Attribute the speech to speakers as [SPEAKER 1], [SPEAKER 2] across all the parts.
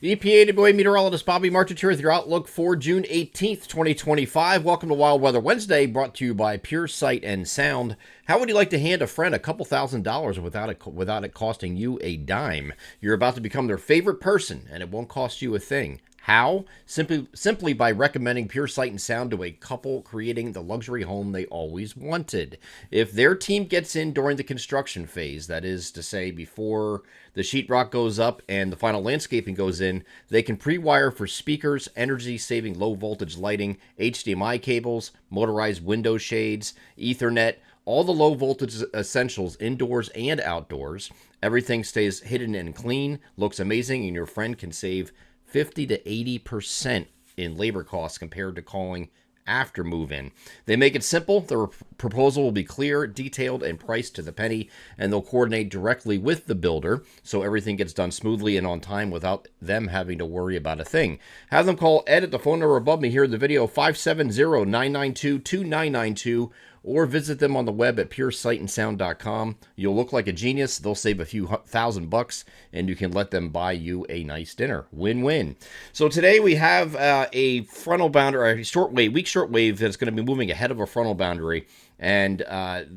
[SPEAKER 1] EPA boy meteorologist Bobby Martin here with your outlook for June 18th, 2025. Welcome to Wild Weather Wednesday, brought to you by Pure Sight and Sound. How would you like to hand a friend a couple $1,000s without it costing you a dime? You're about to become their favorite person, and it won't cost you a thing. How? Simply by recommending Pure Sight and Sound to a couple creating the luxury home they always wanted. If their team gets in during the construction phase, that is to say before the sheetrock goes up and the final landscaping goes in, they can pre-wire for speakers, energy-saving low-voltage lighting, HDMI cables, motorized window shades, Ethernet, all the low-voltage essentials indoors and outdoors. Everything stays hidden and clean, looks amazing, and your friend can save 50 to 80% in labor costs compared to calling after move-in. They make it simple. The proposal will be clear, detailed, and priced to the penny, and they'll coordinate directly with the builder so everything gets done smoothly and on time without them having to worry about a thing. Have them call Ed at the phone number above me here in the video, 570-992-2992, or visit them on the web at puresightandsound.com. You'll look like a genius. They'll save a few $1,000, and you can let them buy you a nice dinner. Win-win. So today we have a frontal boundary, a weak shortwave that's going to be moving ahead of a frontal boundary, and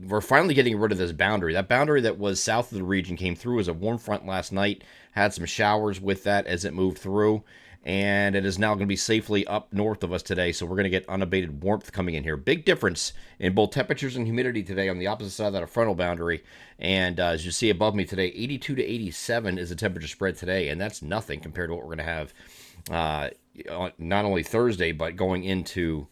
[SPEAKER 1] we're finally getting rid of this boundary. That boundary that was south of the region came through as a warm front last night, had some showers with that as it moved through, and it is now going to be safely up north of us today, so we're going to get unabated warmth coming in here. Big difference in both temperatures and humidity today on the opposite side of that frontal boundary, and as you see above me today, 82 to 87 is the temperature spread today, and that's nothing compared to what we're going to have not only Thursday, but going into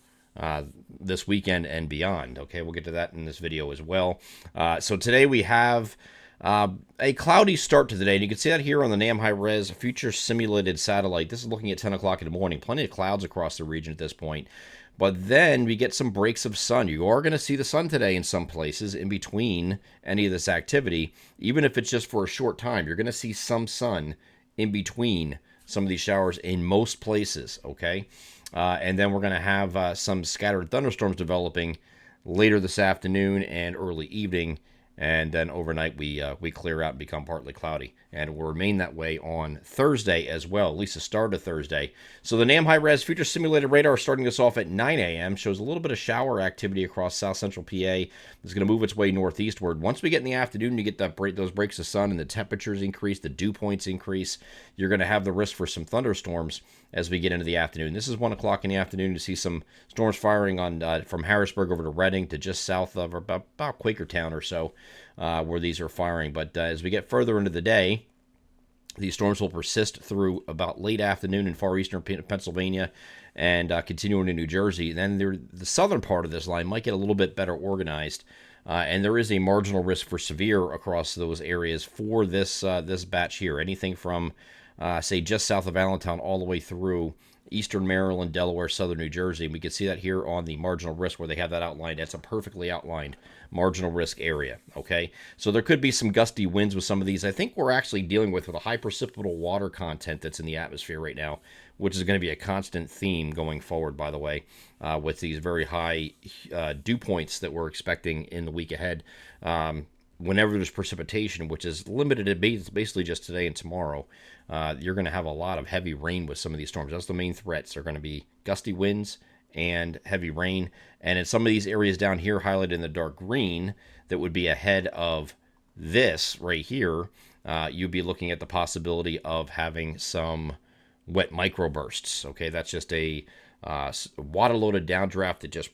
[SPEAKER 1] this weekend and beyond. Okay, we'll get to that in this video as well. So today we have a cloudy start to the day, and you can see that here on the NAM high-res future simulated satellite. This is looking at 10 o'clock in the morning. Plenty of clouds across the region at this point. But then we get some breaks of sun. You are going to see the sun today in some places in between any of this activity. Even if it's just for a short time, you're going to see some sun in between some of these showers in most places, okay? And then we're going to have some scattered thunderstorms developing later this afternoon and early evening. And then overnight we clear out and become partly cloudy, and it will remain that way on Thursday as well, at least the start of Thursday. So the NAM high-res future simulated radar starting us off at 9 a.m. shows a little bit of shower activity across south central PA. It's going to move its way northeastward. Once we get in the afternoon, you get those breaks of sun and the temperatures increase, the dew points increase. You're going to have the risk for some thunderstorms as we get into the afternoon. This is 1 o'clock in the afternoon to see some storms firing on from Harrisburg over to Reading to just south of about Quakertown or so, where these are firing. But as we get further into the day, these storms will persist through about late afternoon in far eastern Pennsylvania and continuing to New Jersey. Then the southern part of this line might get a little bit better organized, and there is a marginal risk for severe across those areas for this batch here. Anything from say just south of Allentown all the way through eastern Maryland, Delaware, southern New Jersey. And we can see that here on the marginal risk where they have that outlined. That's a perfectly outlined marginal risk area, okay? So there could be some gusty winds with some of these. I think we're actually dealing with a high precipitable water content that's in the atmosphere right now, which is going to be a constant theme going forward, by the way, with these very high dew points that we're expecting in the week ahead. Whenever there's precipitation, which is limited to basically just today and tomorrow, you're going to have a lot of heavy rain with some of these storms. That's the main threats. They're going to be gusty winds and heavy rain. And in some of these areas down here highlighted in the dark green that would be ahead of this right here, you'd be looking at the possibility of having some wet microbursts. Okay, that's just a water-loaded downdraft that just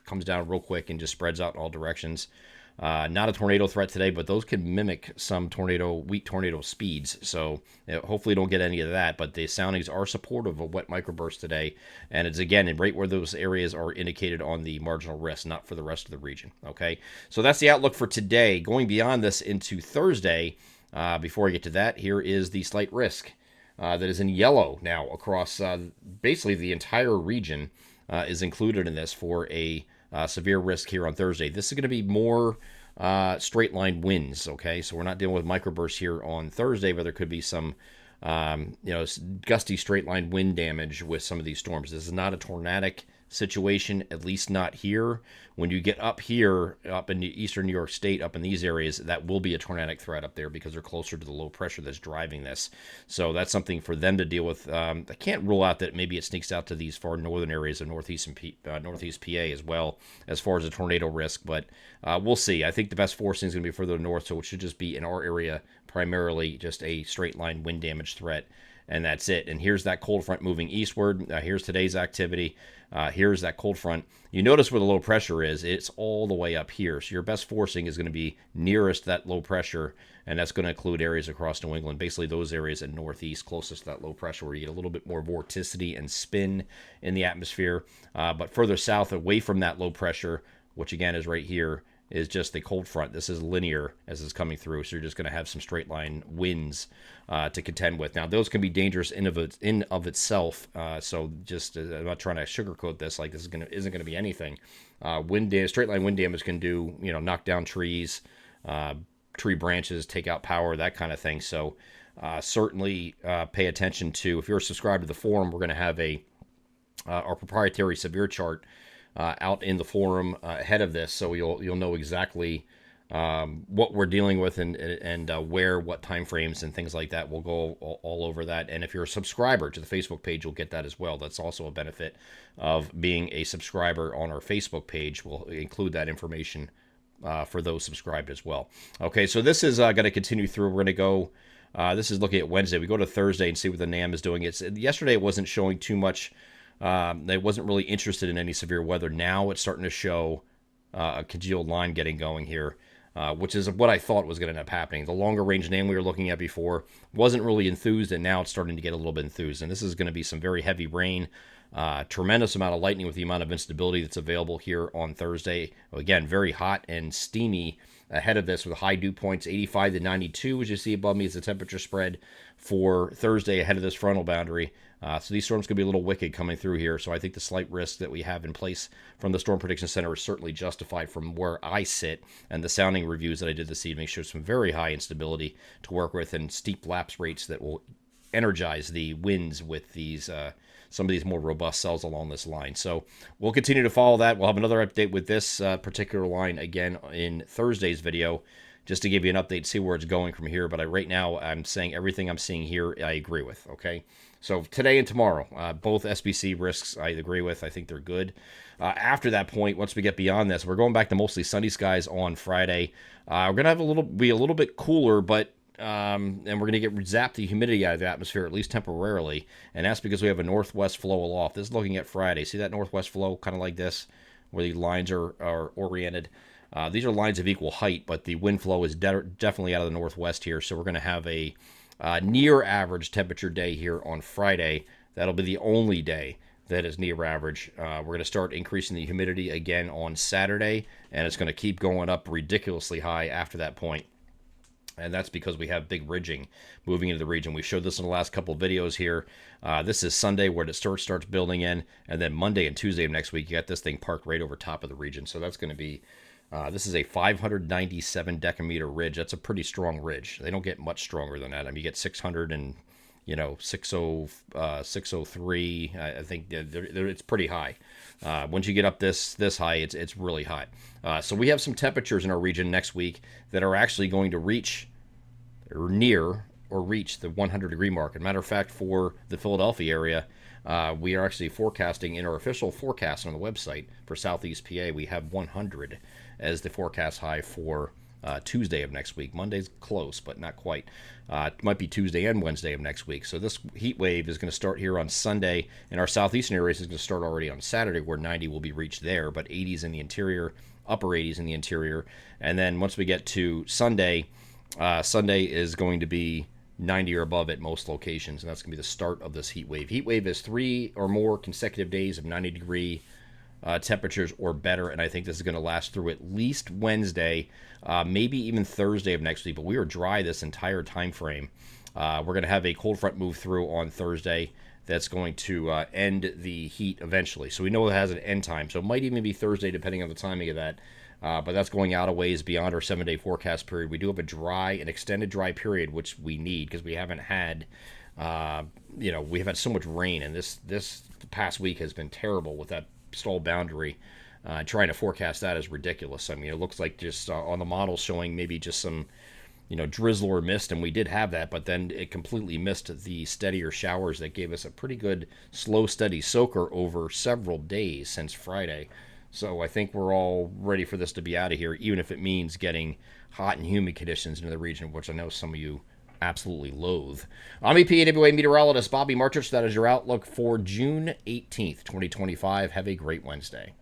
[SPEAKER 1] comes down real quick and just spreads out in all directions. Not a tornado threat today, but those can mimic some weak tornado speeds. So hopefully don't get any of that, but the soundings are supportive of wet microbursts today. And it's, again, right where those areas are indicated on the marginal risk, not for the rest of the region. Okay, so that's the outlook for today. Going beyond this into Thursday, before I get to that, here is the slight risk that is in yellow now across basically the entire region is included in this for a severe risk here on Thursday. This is going to be more straight line winds, okay? So we're not dealing with microbursts here on Thursday, but there could be some gusty straight line wind damage with some of these storms. This is not a tornadic situation, at least not here. When you get up here, up in eastern New York State, up in these areas, that will be a tornadic threat up there because they're closer to the low pressure that's driving this. So that's something for them to deal with. I can't rule out that maybe it sneaks out to these far northern areas of northeast PA as well as far as a tornado risk, but we'll see. I think the best forcing is going to be further north, so it should just be in our area primarily just a straight line wind damage threat, and that's it. And here's that cold front moving eastward. Here's today's activity. Here's that cold front. You notice where the low pressure is. It's all the way up here. So your best forcing is going to be nearest that low pressure, and that's going to include areas across New England, basically those areas in northeast closest to that low pressure where you get a little bit more vorticity and spin in the atmosphere. But further south, away from that low pressure, which again is right here, is just the cold front. This is linear as it's coming through, so you're just going to have some straight line winds to contend with. Now, those can be dangerous in of itself. So just I'm not trying to sugarcoat this. Like this isn't going to be anything. Straight line wind damage can do knock down trees, tree branches, take out power, that kind of thing. So certainly pay attention to. If you're subscribed to the forum, we're going to have our proprietary severe chart out in the forum ahead of this, so you'll know exactly what we're dealing with and where, what time frames and things like that. We'll go all over that. And if you're a subscriber to the Facebook page, you'll get that as well. That's also a benefit of being a subscriber on our Facebook page. We'll include that information for those subscribed as well. Okay, so this is going to continue through. We're going to go. This is looking at Wednesday. We go to Thursday and see what the NAM is doing. Yesterday it wasn't showing too much. They wasn't really interested in any severe weather. Now it's starting to show a congealed line getting going here, which is what I thought was going to end up happening. The longer range NAM we were looking at before wasn't really enthused, and now it's starting to get a little bit enthused. And this is going to be some very heavy rain, tremendous amount of lightning with the amount of instability that's available here on Thursday. Again, very hot and steamy ahead of this with high dew points 85 to 92, as you see above me is the temperature spread for Thursday ahead of this frontal boundary. So these storms could be a little wicked coming through here. So I think the slight risk that we have in place from the Storm Prediction Center is certainly justified from where I sit. And the sounding reviews that I did this evening show some very high instability to work with and steep lapse rates that will energize the winds with these some of these more robust cells along this line. So we'll continue to follow that. We'll have another update with this particular line again in Thursday's video, just to give you an update, see where it's going from here. But right now, I'm saying everything I'm seeing here, I agree with, okay? So today and tomorrow, both SBC risks I agree with. I think they're good. After that point, once we get beyond this, we're going back to mostly sunny skies on Friday. We're going to have be a little bit cooler, but and we're going to zap the humidity out of the atmosphere, at least temporarily. And that's because we have a northwest flow aloft. This is looking at Friday. See that northwest flow kind of like this, where the lines are oriented? These are lines of equal height, but the wind flow is definitely out of the northwest here. So we're going to have a near average temperature day here on Friday. That'll be the only day that is near average. We're going to start increasing the humidity again on Saturday, and it's going to keep going up ridiculously high after that point. And that's because we have big ridging moving into the region. We showed this in the last couple of videos here. This is Sunday where it starts building in, and then Monday and Tuesday of next week, you got this thing parked right over top of the region. So that's going to be, this is a 597 decameter ridge. That's a pretty strong ridge. They don't get much stronger than that. I mean, you get 600 and, 603. I think it's pretty high. Once you get up this high, it's really hot. So we have some temperatures in our region next week that are actually going to reach or near or reach the 100-degree mark. As a matter of fact, for the Philadelphia area, we are actually forecasting in our official forecast on the website for Southeast PA, we have 100 as the forecast high for Tuesday of next week. Monday's close, but not quite. It might be Tuesday and Wednesday of next week. So this heat wave is going to start here on Sunday, and our southeastern areas is going to start already on Saturday, where 90 will be reached there, but 80s in the interior, upper 80s in the interior. And then once we get to Sunday, Sunday is going to be 90 or above at most locations, and that's going to be the start of this heat wave. Heat wave is 3 or more consecutive days of 90-degree temperatures or better, and I think this is going to last through at least Wednesday, maybe even Thursday of next week. But we are dry this entire time frame. We're going to have a cold front move through on Thursday that's going to end the heat eventually. So we know it has an end time, so it might even be Thursday depending on the timing of that. But that's going out a ways beyond our 7-day forecast period. We do have an extended dry period, which we need because we haven't had, we've had so much rain, and this past week has been terrible with that stall boundary. Trying to forecast that is ridiculous. I mean, it looks like just on the model showing maybe just some, drizzle or mist, and we did have that, but then it completely missed the steadier showers that gave us a pretty good slow, steady soaker over several days since Friday. So I think we're all ready for this to be out of here, even if it means getting hot and humid conditions into the region, which I know some of you absolutely loathe. I'm EPAWA meteorologist Bobby Marchich. That is your outlook for June 18th, 2025. Have a great Wednesday.